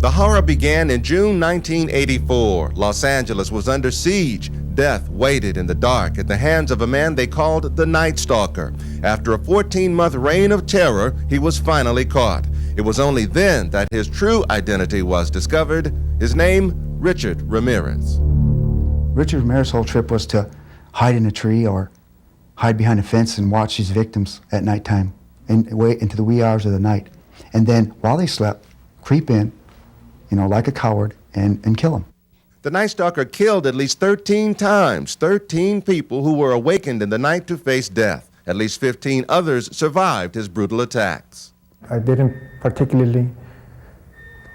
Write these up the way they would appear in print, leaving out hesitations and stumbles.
The horror began in June 1984. Los Angeles was under siege. Death waited in the dark at the hands of a man they called the Night Stalker. After a 14-month reign of terror, he was finally caught. It was only then that his true identity was discovered. His name, Richard Ramirez. Richard Ramirez's whole trip was to hide in a tree or hide behind a fence and watch his victims at nighttime and wait into the wee hours of the night. And then, while they slept, creep in, like a coward, and kill them. The Night Stalker killed at least 13 times, 13 people who were awakened in the night to face death. At least 15 others survived his brutal attacks. I didn't particularly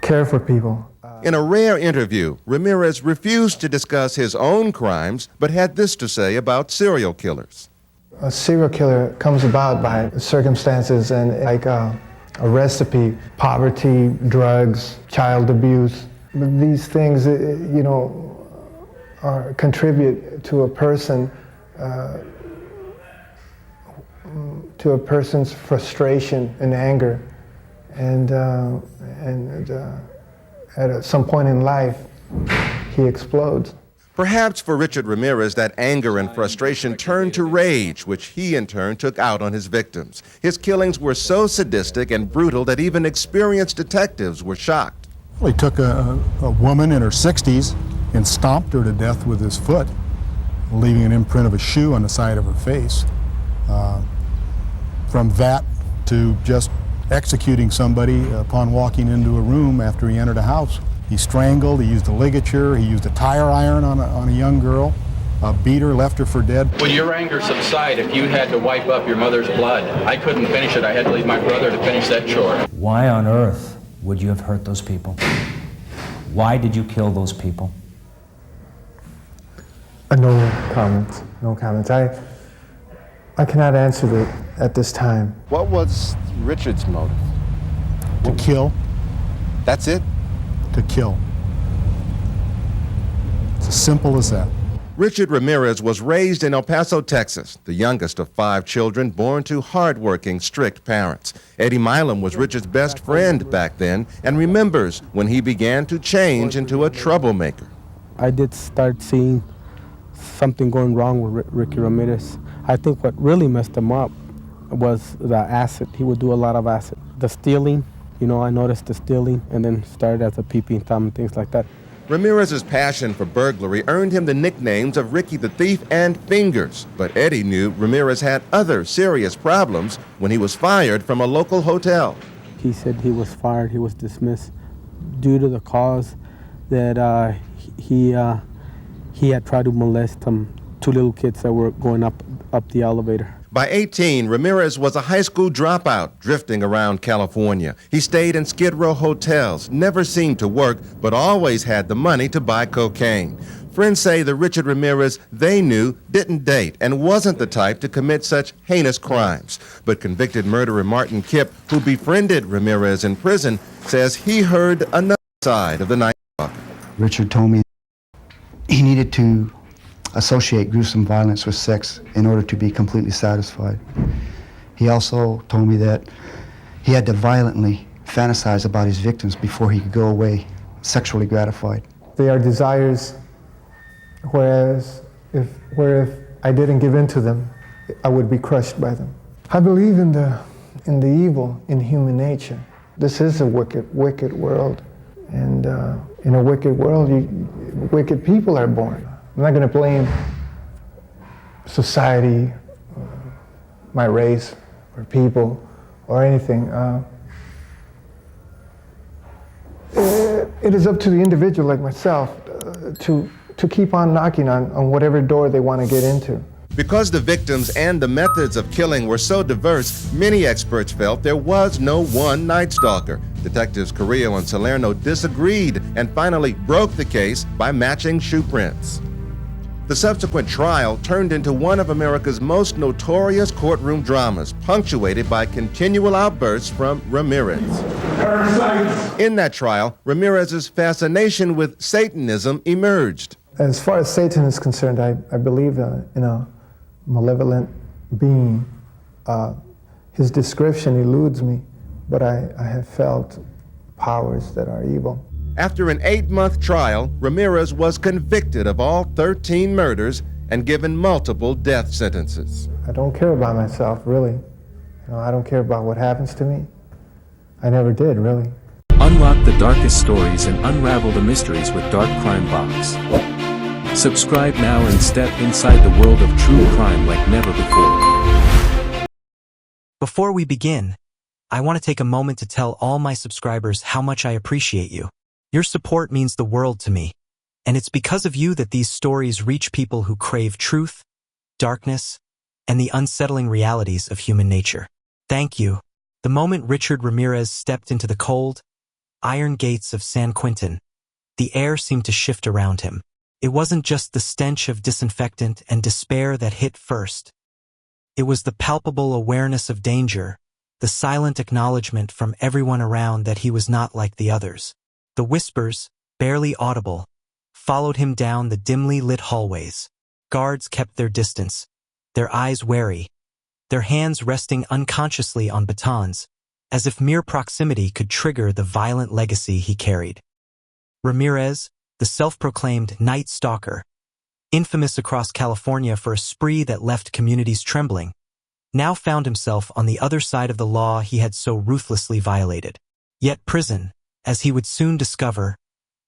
care for people. In a rare interview, Ramirez refused to discuss his own crimes, but had this to say about serial killers. A serial killer comes about by circumstances and like a recipe: poverty, drugs, child abuse. These things, contribute to a person's frustration and anger, and at some point in life, he explodes. Perhaps for Richard Ramirez, that anger and frustration turned to rage, which he in turn took out on his victims. His killings were so sadistic and brutal that even experienced detectives were shocked. Well, he took a woman in her 60s and stomped her to death with his foot, leaving an imprint of a shoe on the side of her face. From that to just executing somebody upon walking into a room after he entered a house. He strangled, he used a ligature, he used a tire iron on a young girl, beat her, left her for dead. Will your anger subside if you had to wipe up your mother's blood? I couldn't finish it. I had to leave my brother to finish that chore. Why on earth would you have hurt those people? Why did you kill those people? No comments. No comments. I cannot answer that at this time. What was Richard's motive? To kill. That's it? To kill. It's as simple as that. Richard Ramirez was raised in El Paso, Texas, the youngest of 5 children born to hardworking, strict parents. Eddie Milam was Richard's best friend back then and remembers when he began to change into a troublemaker. I did start seeing something going wrong with Ricky Ramirez. I think what really messed him up was the acid. He would do a lot of acid. The stealing, I noticed the stealing and then started as a peeping Tom and things like that. Ramirez's passion for burglary earned him the nicknames of Ricky the Thief and Fingers. But Eddie knew Ramirez had other serious problems when he was fired from a local hotel. He said he was fired, he was dismissed due to the cause that he had tried to molest 2 little kids that were going up the elevator. By 18, Ramirez was a high school dropout drifting around California. He stayed in Skid Row hotels, never seemed to work, but always had the money to buy cocaine. Friends say the Richard Ramirez they knew didn't date and wasn't the type to commit such heinous crimes. But convicted murderer Martin Kipp, who befriended Ramirez in prison, says he heard another side of the Night Stalker. Richard told me he needed to associate gruesome violence with sex in order to be completely satisfied. He also told me that he had to violently fantasize about his victims before he could go away sexually gratified. They are desires, whereas if I didn't give in to them, I would be crushed by them. I believe in the evil in human nature. This is a wicked world, and in a wicked world, wicked people are born. I'm not going to blame society, my race, or people, or anything. It is up to the individual like myself to keep on knocking on whatever door they want to get into. Because the victims and the methods of killing were so diverse, many experts felt there was no one Night Stalker. Detectives Carrillo and Salerno disagreed and finally broke the case by matching shoe prints. The subsequent trial turned into one of America's most notorious courtroom dramas, punctuated by continual outbursts from Ramirez. In that trial, Ramirez's fascination with Satanism emerged. As far as Satan is concerned, I believe in a malevolent being. His description eludes me, but I have felt powers that are evil. After an 8-month trial, Ramirez was convicted of all 13 murders and given multiple death sentences. I don't care about myself, really. I don't care about what happens to me. I never did, really. Unlock the darkest stories and unravel the mysteries with Dark Crime Box. Subscribe now and step inside the world of true crime like never before. Before we begin, I want to take a moment to tell all my subscribers how much I appreciate you. Your support means the world to me, and it's because of you that these stories reach people who crave truth, darkness, and the unsettling realities of human nature. Thank you. The moment Richard Ramirez stepped into the cold, iron gates of San Quentin, the air seemed to shift around him. It wasn't just the stench of disinfectant and despair that hit first. It was the palpable awareness of danger, the silent acknowledgement from everyone around that he was not like the others. The whispers, barely audible, followed him down the dimly lit hallways. Guards kept their distance, their eyes wary, their hands resting unconsciously on batons, as if mere proximity could trigger the violent legacy he carried. Ramirez, the self-proclaimed Night Stalker, infamous across California for a spree that left communities trembling, now found himself on the other side of the law he had so ruthlessly violated. Yet prison, as he would soon discover,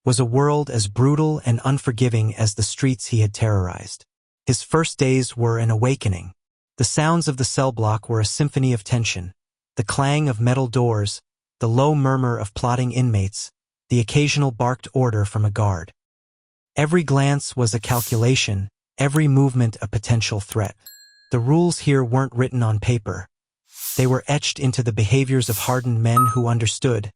was a world as brutal and unforgiving as the streets he had terrorized. His first days were an awakening. The sounds of the cell block were a symphony of tension, the clang of metal doors, the low murmur of plotting inmates, the occasional barked order from a guard. Every glance was a calculation, every movement a potential threat. The rules here weren't written on paper. They were etched into the behaviors of hardened men who understood,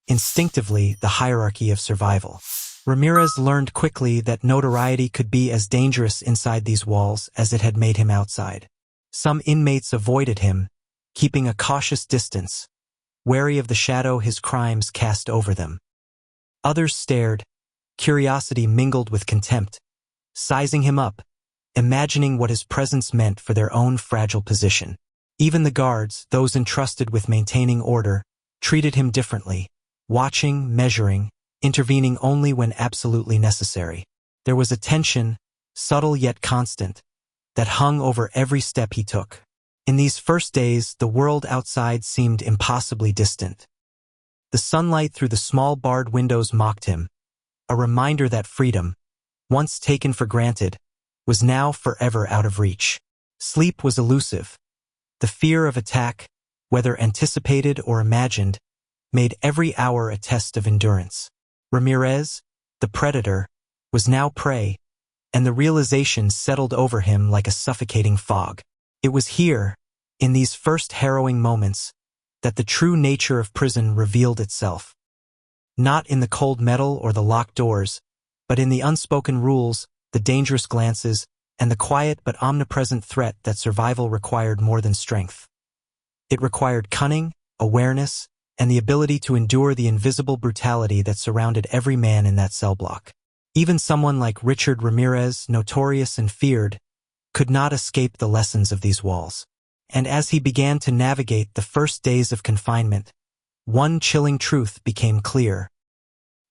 instinctively, the hierarchy of survival. Ramirez learned quickly that notoriety could be as dangerous inside these walls as it had made him outside. Some inmates avoided him, keeping a cautious distance, wary of the shadow his crimes cast over them. Others stared, curiosity mingled with contempt, sizing him up, imagining what his presence meant for their own fragile position. Even the guards, those entrusted with maintaining order, treated him differently, watching, measuring, intervening only when absolutely necessary. There was a tension, subtle yet constant, that hung over every step he took. In these first days, the world outside seemed impossibly distant. The sunlight through the small barred windows mocked him, a reminder that freedom, once taken for granted, was now forever out of reach. Sleep was elusive. The fear of attack, whether anticipated or imagined, made every hour a test of endurance. Ramirez, the predator, was now prey, and the realization settled over him like a suffocating fog. It was here, in these first harrowing moments, that the true nature of prison revealed itself. Not in the cold metal or the locked doors, but in the unspoken rules, the dangerous glances, and the quiet but omnipresent threat that survival required more than strength. It required cunning, awareness, and the ability to endure the invisible brutality that surrounded every man in that cell block. Even someone like Richard Ramirez, notorious and feared, could not escape the lessons of these walls. And as he began to navigate the first days of confinement, one chilling truth became clear.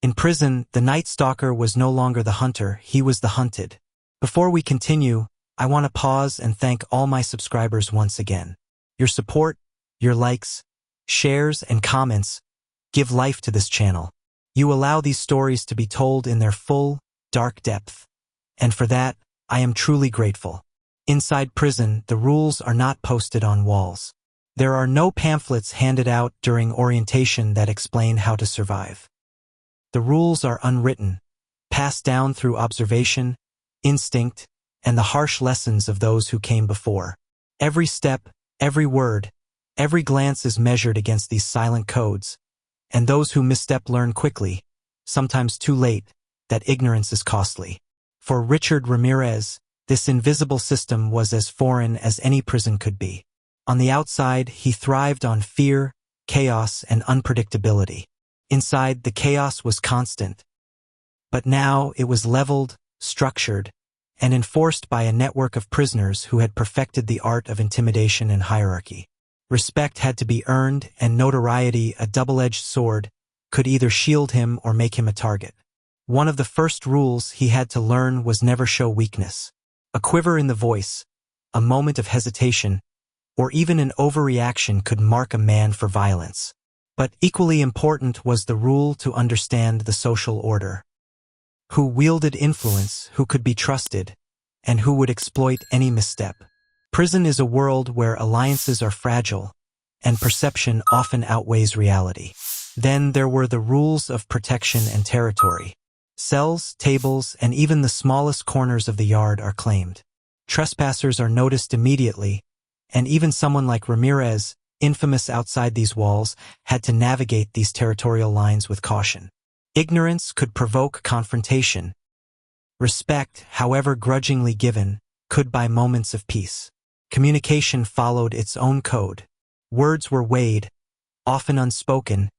In prison, the Night Stalker was no longer the hunter, he was the hunted. Before we continue, I want to pause and thank all my subscribers once again. Your support, your likes, shares, and comments give life to this channel. You allow these stories to be told in their full, dark depth. And for that, I am truly grateful. Inside prison, the rules are not posted on walls. There are no pamphlets handed out during orientation that explain how to survive. The rules are unwritten, passed down through observation, instinct, and the harsh lessons of those who came before. Every step, every word, every glance is measured against these silent codes, and those who misstep learn quickly, sometimes too late, that ignorance is costly. For Richard Ramirez, this invisible system was as foreign as any prison could be. On the outside, he thrived on fear, chaos, and unpredictability. Inside, the chaos was constant. But now it was leveled, structured, and enforced by a network of prisoners who had perfected the art of intimidation and hierarchy. Respect had to be earned, and notoriety, a double-edged sword, could either shield him or make him a target. One of the first rules he had to learn was never show weakness. A quiver in the voice, a moment of hesitation, or even an overreaction could mark a man for violence. But equally important was the rule to understand the social order. Who wielded influence, who could be trusted, and who would exploit any misstep. Prison is a world where alliances are fragile, and perception often outweighs reality. Then there were the rules of protection and territory. Cells, tables, and even the smallest corners of the yard are claimed. Trespassers are noticed immediately, and even someone like Ramirez, infamous outside these walls, had to navigate these territorial lines with caution. Ignorance could provoke confrontation. Respect, however grudgingly given, could buy moments of peace. Communication followed its own code. Words were weighed, often unspoken,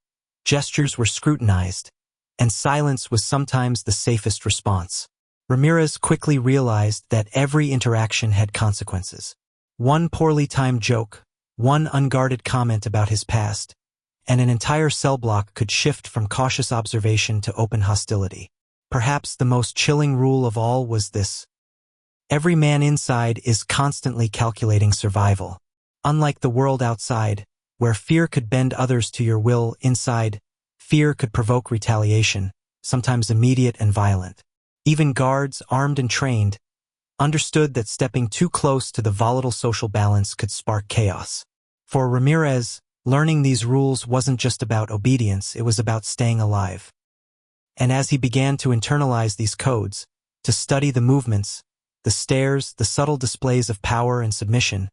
gestures were scrutinized, and silence was sometimes the safest response. Ramirez quickly realized that every interaction had consequences. One poorly timed joke, one unguarded comment about his past, and an entire cell block could shift from cautious observation to open hostility. Perhaps the most chilling rule of all was this: every man inside is constantly calculating survival. Unlike the world outside, where fear could bend others to your will, inside, fear could provoke retaliation, sometimes immediate and violent. Even guards, armed and trained, understood that stepping too close to the volatile social balance could spark chaos. For Ramirez, learning these rules wasn't just about obedience, it was about staying alive. And as he began to internalize these codes, to study the movements, the stares, the subtle displays of power and submission,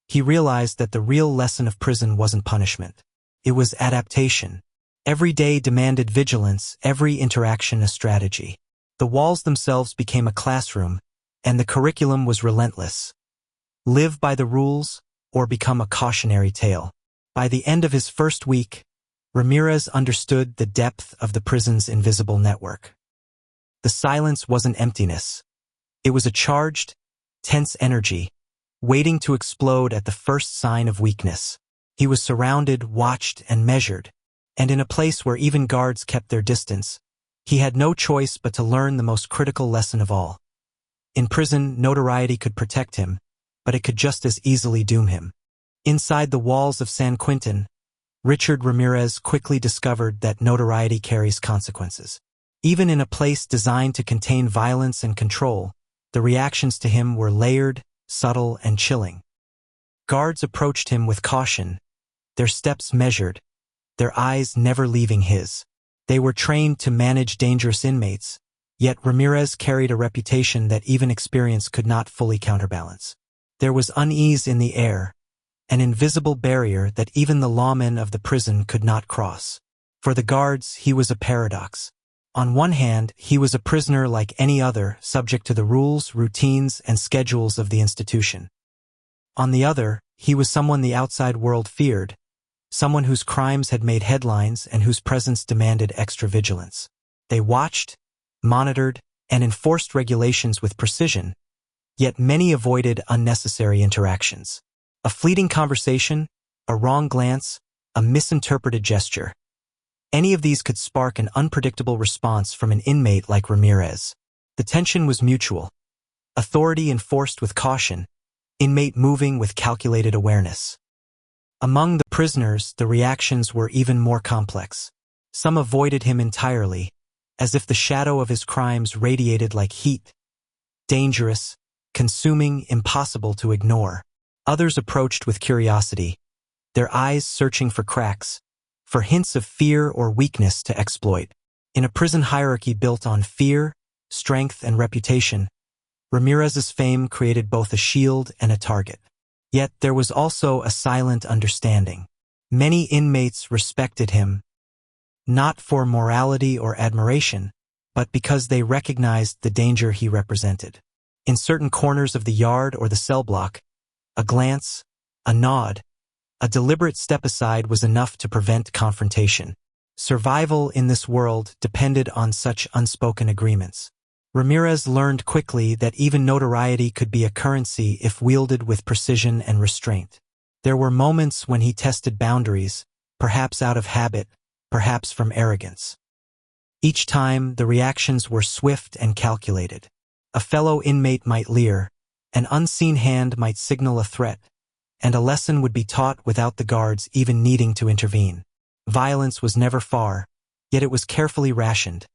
he realized that the real lesson of prison wasn't punishment. It was adaptation. Every day demanded vigilance, every interaction a strategy. The walls themselves became a classroom, and the curriculum was relentless. Live by the rules, or become a cautionary tale. By the end of his first week, Ramirez understood the depth of the prison's invisible network. The silence wasn't emptiness. It was a charged, tense energy, waiting to explode at the first sign of weakness. He was surrounded, watched, and measured, and in a place where even guards kept their distance, he had no choice but to learn the most critical lesson of all. In prison, notoriety could protect him, but it could just as easily doom him. Inside the walls of San Quentin, Richard Ramirez quickly discovered that notoriety carries consequences. Even in a place designed to contain violence and control, the reactions to him were layered, subtle, and chilling. Guards approached him with caution, their steps measured, their eyes never leaving his. They were trained to manage dangerous inmates, yet Ramirez carried a reputation that even experience could not fully counterbalance. There was unease in the air, an invisible barrier that even the lawmen of the prison could not cross. For the guards, he was a paradox. On one hand, he was a prisoner like any other, subject to the rules, routines, and schedules of the institution. On the other, he was someone the outside world feared, someone whose crimes had made headlines and whose presence demanded extra vigilance. They watched, monitored, and enforced regulations with precision, yet many avoided unnecessary interactions. A fleeting conversation, a wrong glance, a misinterpreted gesture. Any of these could spark an unpredictable response from an inmate like Ramirez. The tension was mutual. Authority enforced with caution, inmate moving with calculated awareness. Among the prisoners, the reactions were even more complex. Some avoided him entirely, as if the shadow of his crimes radiated like heat. Dangerous, consuming, impossible to ignore. Others approached with curiosity, their eyes searching for cracks, for hints of fear or weakness to exploit. In a prison hierarchy built on fear, strength, and reputation, Ramirez's fame created both a shield and a target. Yet there was also a silent understanding. Many inmates respected him, not for morality or admiration, but because they recognized the danger he represented. In certain corners of the yard or the cell block, a glance, a nod, a deliberate step aside was enough to prevent confrontation. Survival in this world depended on such unspoken agreements. Ramirez learned quickly that even notoriety could be a currency if wielded with precision and restraint. There were moments when he tested boundaries, perhaps out of habit, perhaps from arrogance. Each time, the reactions were swift and calculated. A fellow inmate might leer, an unseen hand might signal a threat, and a lesson would be taught without the guards even needing to intervene. Violence was never far, yet it was carefully rationed,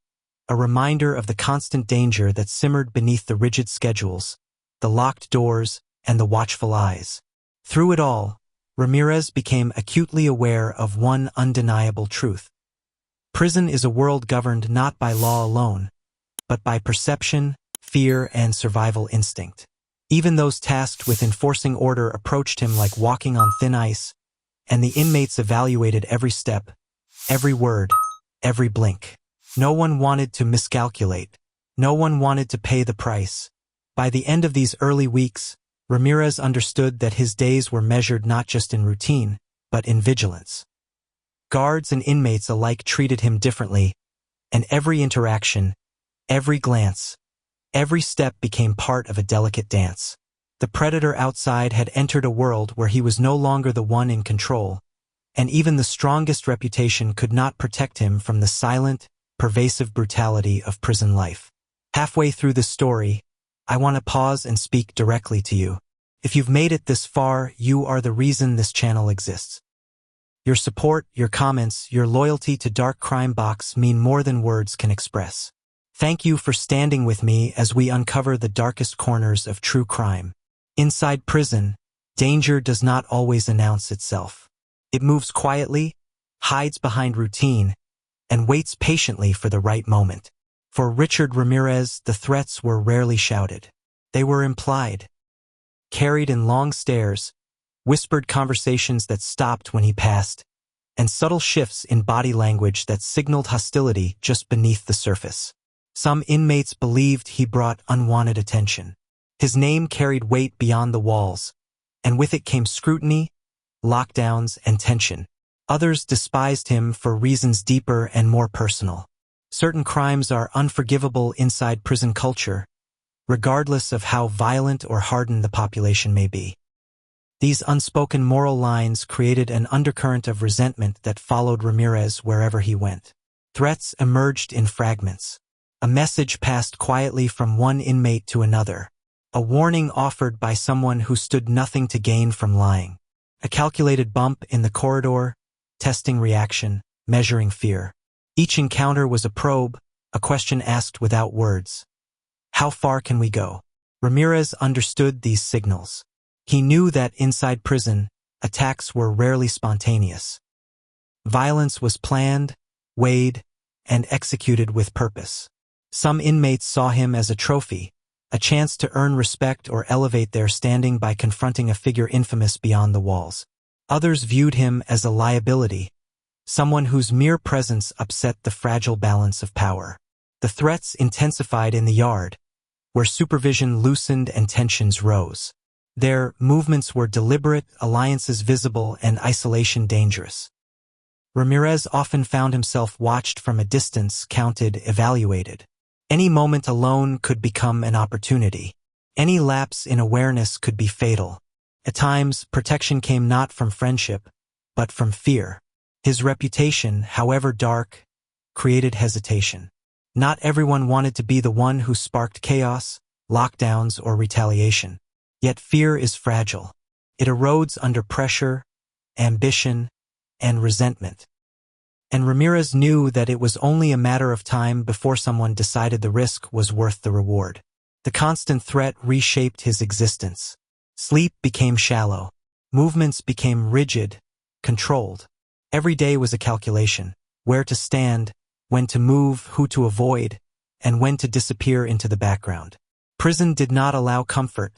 a reminder of the constant danger that simmered beneath the rigid schedules, the locked doors, and the watchful eyes. Through it all, Ramirez became acutely aware of one undeniable truth. Prison is a world governed not by law alone, but by perception, fear, and survival instinct. Even those tasked with enforcing order approached him like walking on thin ice, and the inmates evaluated every step, every word, every blink. No one wanted to miscalculate. No one wanted to pay the price. By the end of these early weeks, Ramirez understood that his days were measured not just in routine, but in vigilance. Guards and inmates alike treated him differently, and every interaction, every glance, every step became part of a delicate dance. The predator outside had entered a world where he was no longer the one in control, and even the strongest reputation could not protect him from the silent, pervasive brutality of prison life. Halfway through this story, I want to pause and speak directly to you. If you've made it this far, you are the reason this channel exists. Your support, your comments, your loyalty to Dark Crime Box mean more than words can express. Thank you for standing with me as we uncover the darkest corners of true crime. Inside prison, danger does not always announce itself. It moves quietly, hides behind routine, and waits patiently for the right moment. For Richard Ramirez, the threats were rarely shouted. They were implied, carried in long stares, whispered conversations that stopped when he passed, and subtle shifts in body language that signaled hostility just beneath the surface. Some inmates believed he brought unwanted attention. His name carried weight beyond the walls, and with it came scrutiny, lockdowns, and tension. Others despised him for reasons deeper and more personal. Certain crimes are unforgivable inside prison culture, regardless of how violent or hardened the population may be. These unspoken moral lines created an undercurrent of resentment that followed Ramirez wherever he went. Threats emerged in fragments. A message passed quietly from one inmate to another. A warning offered by someone who stood nothing to gain from lying. A calculated bump in the corridor, testing reaction, measuring fear. Each encounter was a probe, a question asked without words. How far can we go? Ramirez understood these signals. He knew that inside prison, attacks were rarely spontaneous. Violence was planned, weighed, and executed with purpose. Some inmates saw him as a trophy, a chance to earn respect or elevate their standing by confronting a figure infamous beyond the walls. Others viewed him as a liability, someone whose mere presence upset the fragile balance of power. The threats intensified in the yard, where supervision loosened and tensions rose. Their movements were deliberate, alliances visible, and isolation dangerous. Ramirez often found himself watched from a distance, counted, evaluated. Any moment alone could become an opportunity. Any lapse in awareness could be fatal. At times, protection came not from friendship, but from fear. His reputation, however dark, created hesitation. Not everyone wanted to be the one who sparked chaos, lockdowns, or retaliation. Yet fear is fragile. It erodes under pressure, ambition, and resentment. And Ramirez knew that it was only a matter of time before someone decided the risk was worth the reward. The constant threat reshaped his existence. Sleep became shallow. Movements became rigid, controlled. Every day was a calculation: where to stand, when to move, who to avoid, and when to disappear into the background. Prison did not allow comfort,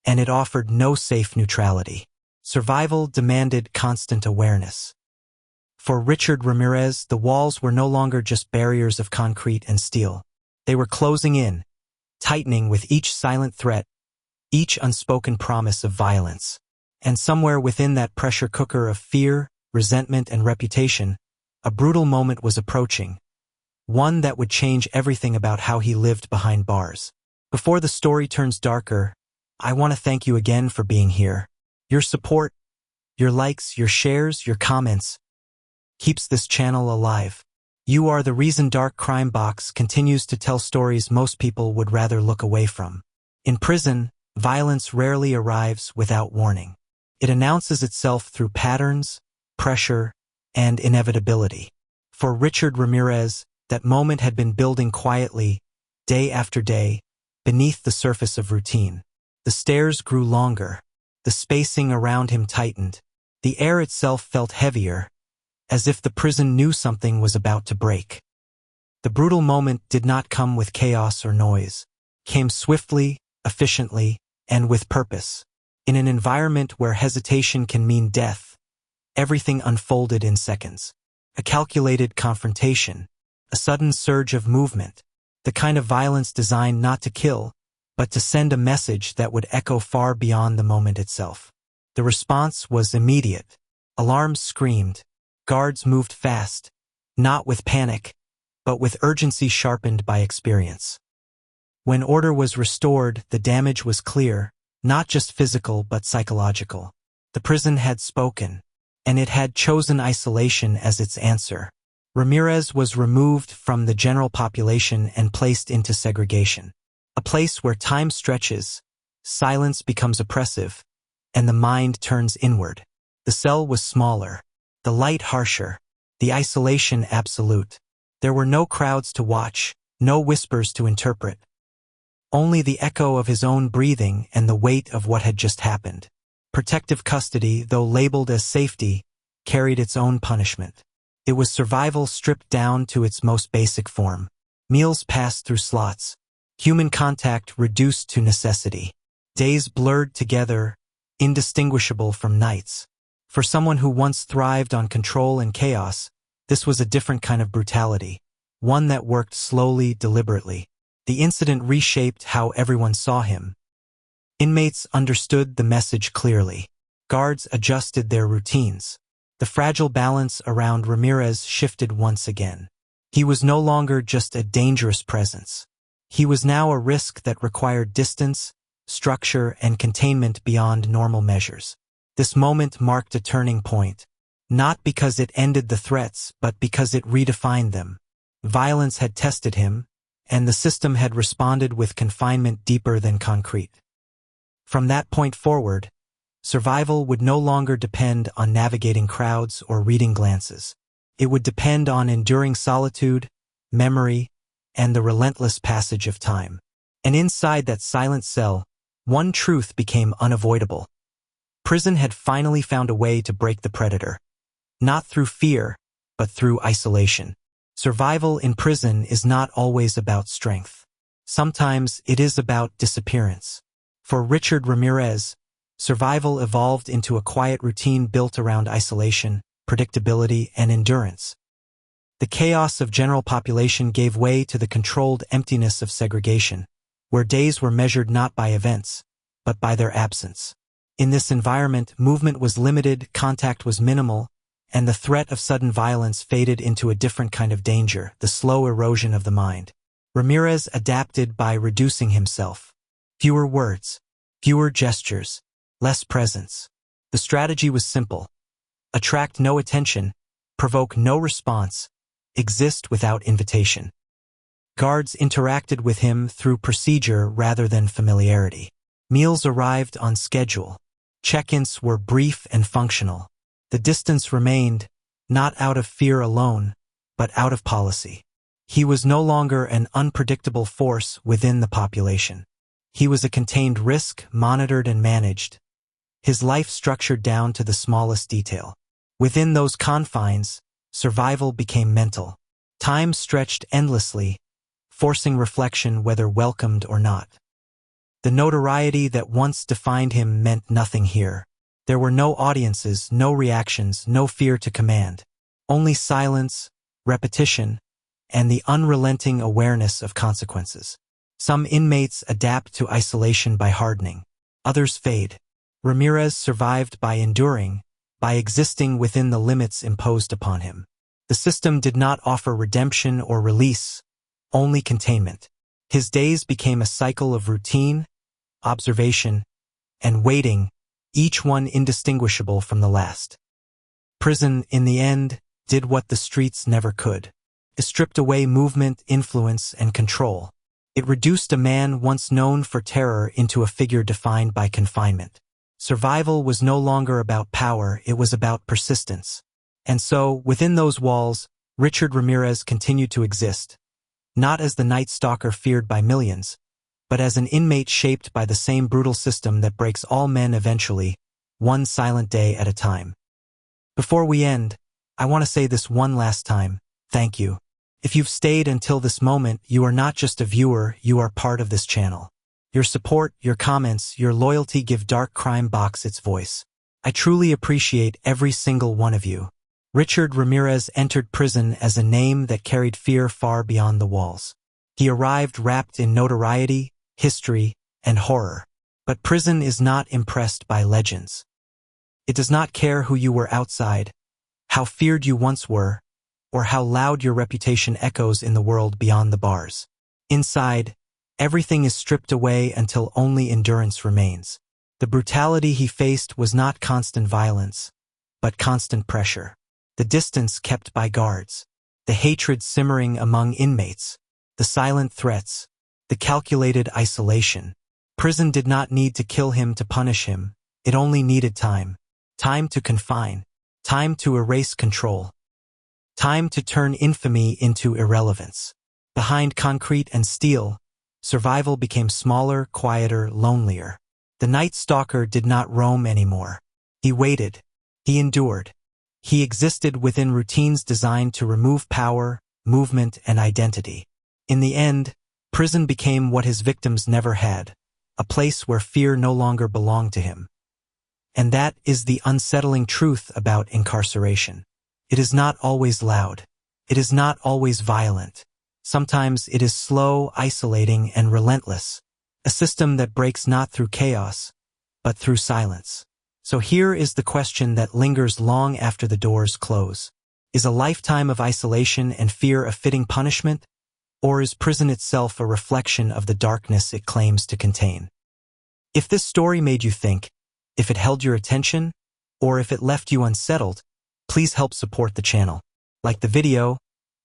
and it offered no safe neutrality. Survival demanded constant awareness. For Richard Ramirez, the walls were no longer just barriers of concrete and steel. They were closing in, tightening with each silent threat, each unspoken promise of violence. And somewhere within that pressure cooker of fear, resentment, and reputation, a brutal moment was approaching, one that would change everything about how he lived behind bars. Before the story turns darker, I want to thank you again for being here. Your support, your likes, your shares, your comments keeps this channel alive. You are the reason Dark Crime Box continues to tell stories most people would rather look away from. In prison, violence rarely arrives without warning. It announces itself through patterns, pressure, and inevitability. For Richard Ramirez, that moment had been building quietly, day after day, beneath the surface of routine. The stairs grew longer. The spacing around him tightened. The air itself felt heavier, as if the prison knew something was about to break. The brutal moment did not come with chaos or noise. It came swiftly, efficiently, and with purpose. In an environment where hesitation can mean death, everything unfolded in seconds. A calculated confrontation, a sudden surge of movement, the kind of violence designed not to kill, but to send a message that would echo far beyond the moment itself. The response was immediate. Alarms screamed. Guards moved fast, not with panic, but with urgency sharpened by experience. When order was restored, the damage was clear, not just physical but psychological. The prison had spoken, and it had chosen isolation as its answer. Ramirez was removed from the general population and placed into segregation, a place where time stretches, silence becomes oppressive, and the mind turns inward. The cell was smaller, the light harsher, the isolation absolute. There were no crowds to watch, no whispers to interpret. Only the echo of his own breathing and the weight of what had just happened. Protective custody, though labeled as safety, carried its own punishment. It was survival stripped down to its most basic form. Meals passed through slots. Human contact reduced to necessity. Days blurred together, indistinguishable from nights. For someone who once thrived on control and chaos, this was a different kind of brutality, one that worked slowly, deliberately. The incident reshaped how everyone saw him. Inmates understood the message clearly. Guards adjusted their routines. The fragile balance around Ramirez shifted once again. He was no longer just a dangerous presence. He was now a risk that required distance, structure, and containment beyond normal measures. This moment marked a turning point, not because it ended the threats, but because it redefined them. Violence had tested him, and the system had responded with confinement deeper than concrete. From that point forward, survival would no longer depend on navigating crowds or reading glances. It would depend on enduring solitude, memory, and the relentless passage of time. And inside that silent cell, one truth became unavoidable. Prison had finally found a way to break the predator. Not through fear, but through isolation. Survival in prison is not always about strength. Sometimes it is about disappearance. For Richard Ramirez, survival evolved into a quiet routine built around isolation, predictability, and endurance. The chaos of general population gave way to the controlled emptiness of segregation, where days were measured not by events, but by their absence. In this environment, movement was limited, contact was minimal, and the threat of sudden violence faded into a different kind of danger, the slow erosion of the mind. Ramirez adapted by reducing himself. Fewer words, fewer gestures, less presence. The strategy was simple. Attract no attention, provoke no response, exist without invitation. Guards interacted with him through procedure rather than familiarity. Meals arrived on schedule. Check-ins were brief and functional. The distance remained, not out of fear alone, but out of policy. He was no longer an unpredictable force within the population. He was a contained risk, monitored and managed. His life structured down to the smallest detail. Within those confines, survival became mental. Time stretched endlessly, forcing reflection whether welcomed or not. The notoriety that once defined him meant nothing here. There were no audiences, no reactions, no fear to command. Only silence, repetition, and the unrelenting awareness of consequences. Some inmates adapt to isolation by hardening. Others fade. Ramirez survived by enduring, by existing within the limits imposed upon him. The system did not offer redemption or release, only containment. His days became a cycle of routine, observation, and waiting, each one indistinguishable from the last. Prison, in the end, did what the streets never could. It stripped away movement, influence, and control. It reduced a man once known for terror into a figure defined by confinement. Survival was no longer about power, it was about persistence. And so, within those walls, Richard Ramirez continued to exist, not as the Night Stalker feared by millions, but as an inmate shaped by the same brutal system that breaks all men eventually, one silent day at a time. Before we end, I want to say this one last time, thank you. If you've stayed until this moment, you are not just a viewer, you are part of this channel. Your support, your comments, your loyalty give Dark Crime Box its voice. I truly appreciate every single one of you. Richard Ramirez entered prison as a name that carried fear far beyond the walls. He arrived wrapped in notoriety, history, and horror. But prison is not impressed by legends. It does not care who you were outside, how feared you once were, or how loud your reputation echoes in the world beyond the bars. Inside, everything is stripped away until only endurance remains. The brutality he faced was not constant violence, but constant pressure. The distance kept by guards, the hatred simmering among inmates, the silent threats, the calculated isolation. Prison did not need to kill him to punish him, it only needed time. Time to confine, time to erase control, time to turn infamy into irrelevance. Behind concrete and steel, survival became smaller, quieter, lonelier. The Night Stalker did not roam anymore. He waited. He endured. He existed within routines designed to remove power, movement, and identity. In the end, prison became what his victims never had, a place where fear no longer belonged to him. And that is the unsettling truth about incarceration. It is not always loud. It is not always violent. Sometimes it is slow, isolating, and relentless. A system that breaks not through chaos, but through silence. So here is the question that lingers long after the doors close. Is a lifetime of isolation and fear a fitting punishment? Or is prison itself a reflection of the darkness it claims to contain? If this story made you think, if it held your attention, or if it left you unsettled, please help support the channel. Like the video,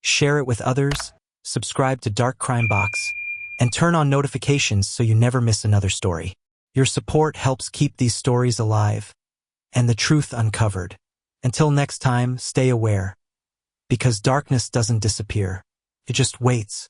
share it with others, subscribe to Dark Crime Box, and turn on notifications so you never miss another story. Your support helps keep these stories alive and the truth uncovered. Until next time, stay aware, because darkness doesn't disappear. It just waits.